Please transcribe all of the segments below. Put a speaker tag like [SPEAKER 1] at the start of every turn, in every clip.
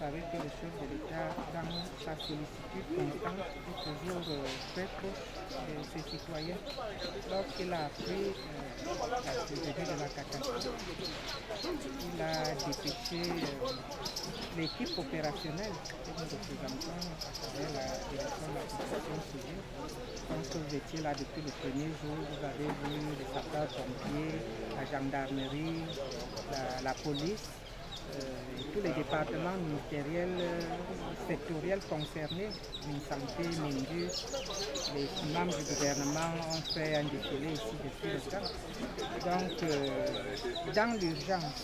[SPEAKER 1] savez que le chef de l'État, dans sa sollicitude constante, est toujours très proche de ses citoyens. Lorsqu'il a appris le début de la catastrophe, il a dépêché l'équipe opérationnelle que nous représentons à travers la direction de la protection civile. Quand vous étiez là depuis le premier jour, vous avez vu les sapeurs-pompiers, la gendarmerie, la police, et tous les départements ministériels sectoriels concernés, Santé, Mindus, les membres du gouvernement ont fait un défilé ici depuis le temps. Donc, dans l'urgence,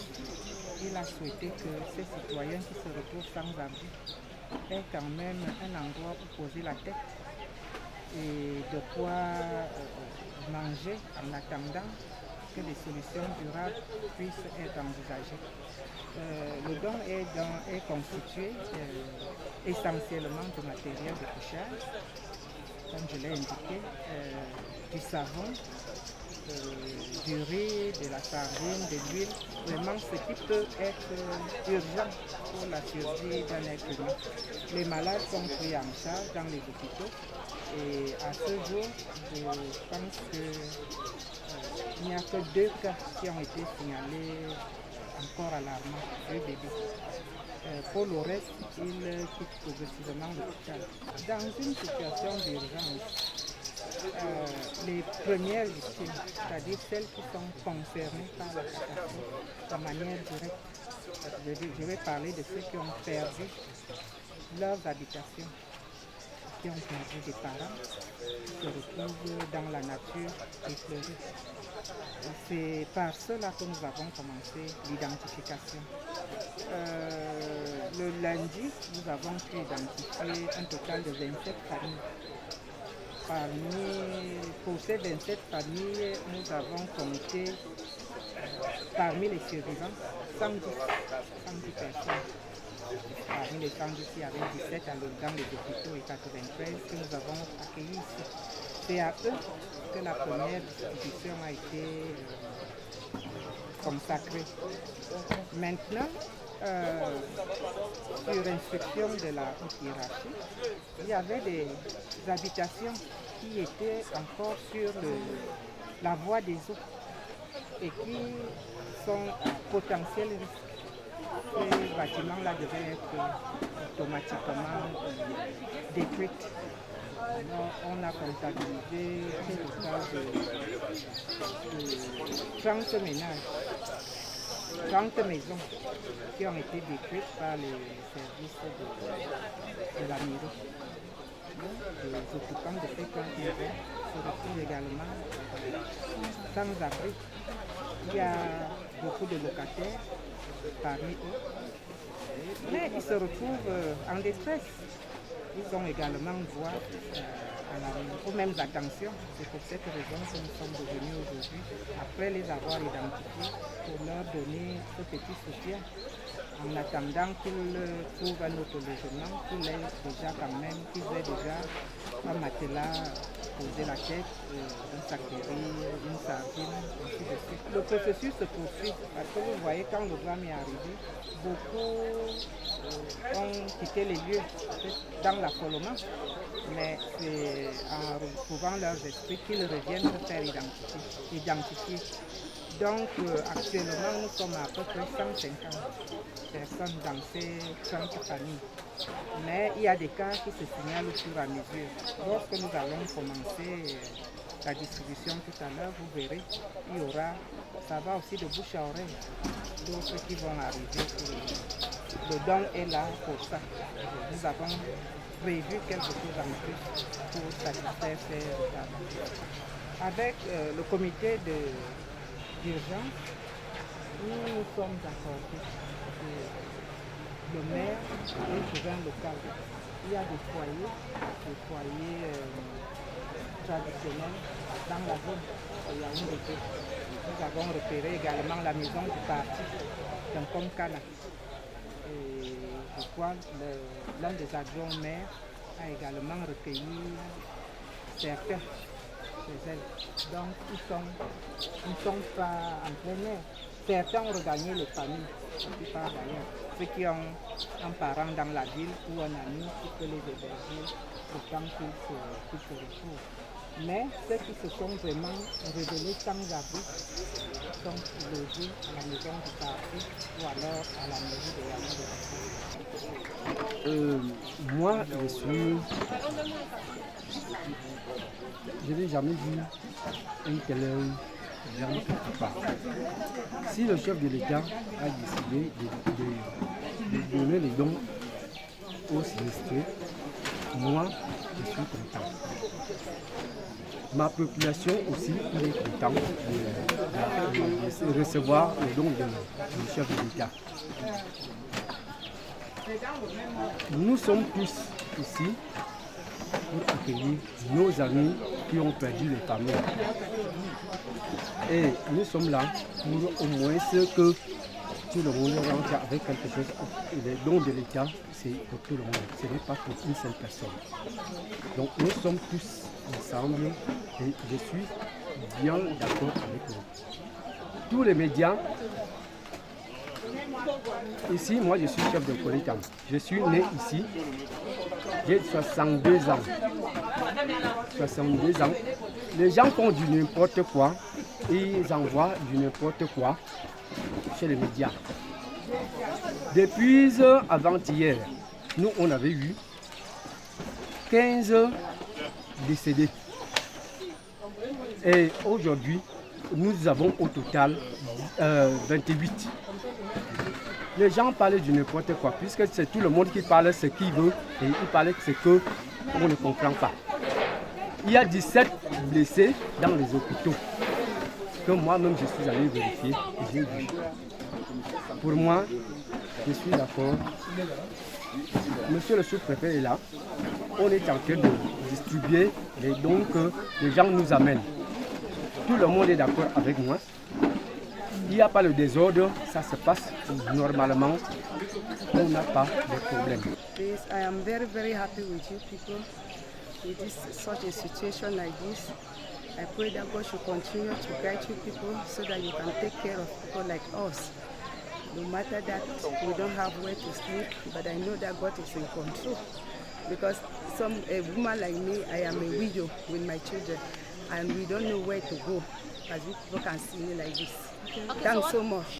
[SPEAKER 1] il a souhaité que ces citoyens qui se retrouvent sans abri aient quand même un endroit où poser la tête et de quoi manger en attendant que des solutions durables puissent être envisagées. Le don est constitué essentiellement de matériel de couchage, comme je l'ai indiqué, du savon, du riz, de la sardine, de l'huile, vraiment ce qui peut être urgent pour la survie d'un être humain. Les malades sont pris en charge dans les hôpitaux et à ce jour, je pense qu'il n'y a que 2 cas qui ont été signalés encore alarmants, 2 bébés. Pour le reste, ils quittent progressivement l'hôpital. Dans une situation d'urgence, les premières victimes, c'est-à-dire celles qui sont concernées par la catastrophe de manière directe, je vais parler de ceux qui ont perdu leurs habitations, qui ont perdu des parents, qui se retrouvent dans la nature éclairée. C'est par cela que nous avons commencé l'identification. Le lundi, nous avons pu identifier un total de 27 familles. Pour ces 27 familles, nous avons compté parmi les survivants 110 personnes. Parmi les 110, il y avait 17 dans les hôpitaux et 93 que nous avons accueillis ici. C'est à eux que la première distribution a été consacrée. Maintenant, sur instruction de la haute hiérarchie, il y avait des habitations qui étaient encore sur la voie des eaux et qui sont à potentiel risque. Ces bâtiments-là devaient être automatiquement détruits. Alors, on a comptabilisé un total de 30 ménages, 30 maisons qui ont été détruites par les services de la mairie. Les occupants de ces 30 maisons se retrouvent également sans abri. Il y a beaucoup de locataires parmi eux, mais ils se retrouvent en détresse. Ils ont également droit aux mêmes attentions. C'est pour cette raison que nous sommes devenus aujourd'hui, après les avoir identifiés, pour leur donner ce petit soutien, en attendant qu'ils trouvent un autre logement, qu'ils aient déjà un matelas poser la tête, un sac de riz, une sardine, ainsi de suite. Le processus se poursuit parce que vous voyez, quand le drame est arrivé, beaucoup ont quitté les lieux dans l'affolement, mais c'est en retrouvant leurs esprits qu'ils reviennent se faire identifier. Donc actuellement, nous sommes à peu près 150 personnes dans ces 30 familles. Mais il y a des cas qui se signalent au fur et à mesure. Lorsque nous allons commencer la distribution tout à l'heure, vous verrez, ça va aussi de bouche à oreille, d'autres qui vont arriver. Le don est là pour ça. Nous avons prévu quelque chose en plus pour satisfaire ces retards. Avec le comité d'urgence, nous sommes accordés. Le maire est le souverain local. Il y a des foyers traditionnels dans la zone de Yaoundé. Nous avons repéré également la maison du parti d'un Kana. Et je crois l'un des adjoints maires a également recueilli certains chez elle. Donc ils ne sont pas en plein air. Certains ont regagné les familles, la plupart d'ailleurs. Ceux qui ont un parent dans la ville ou un ami qui peut les héberger le temps qu'ils se retrouvent. Mais ceux qui se sont vraiment révélés sans abri sont logés à la maison du parti ou alors à la mairie de Yaoundé.
[SPEAKER 2] Moi, je n'ai jamais vu un tel genre quelque part. Si le chef de l'État a décidé de donner les dons aux sinistrés, moi, je suis content. Ma population aussi, il est content de recevoir les dons du chef de l'État. Nous sommes tous ici pour accueillir nos amis qui ont perdu les familles. Et nous sommes là pour au moins ce que tout le monde rentre avec quelque chose. Les dons de l'État, c'est pour tout le monde, ce n'est pas pour une seule personne. Donc nous sommes tous ensemble et je suis bien d'accord avec vous. Tous les médias, ici, moi je suis chef de Kolitam. Je suis né ici, j'ai 62 ans. 62 ans. Les gens font du n'importe quoi et ils envoient du n'importe quoi chez les médias. Depuis avant-hier, nous on avait eu 15 décédés. Et aujourd'hui, nous avons au total 28. Les gens parlent du n'importe quoi, puisque c'est tout le monde qui parle ce qu'il veut et il parle ce qu'on ne comprend pas. Il y a 17 blessés dans les hôpitaux que moi-même je suis allé vérifier et j'ai vu. Pour moi, je suis d'accord. Monsieur le sous-préfet est là. On est en train de distribuer les dons que les gens nous amènent. Tout le monde est d'accord avec moi. Il n'y a pas le désordre, ça se passe normalement. On n'a pas de problème.
[SPEAKER 3] Please, I am very, very happy with you people. With such a situation like this, I pray that God should continue to guide you people so that you can take care of people like us. No matter that we don't have where to sleep, but I know that God is in control. Because a woman like me, I am a widow with my children, and we don't know where to go, as you people can see me like this. Thanks so much.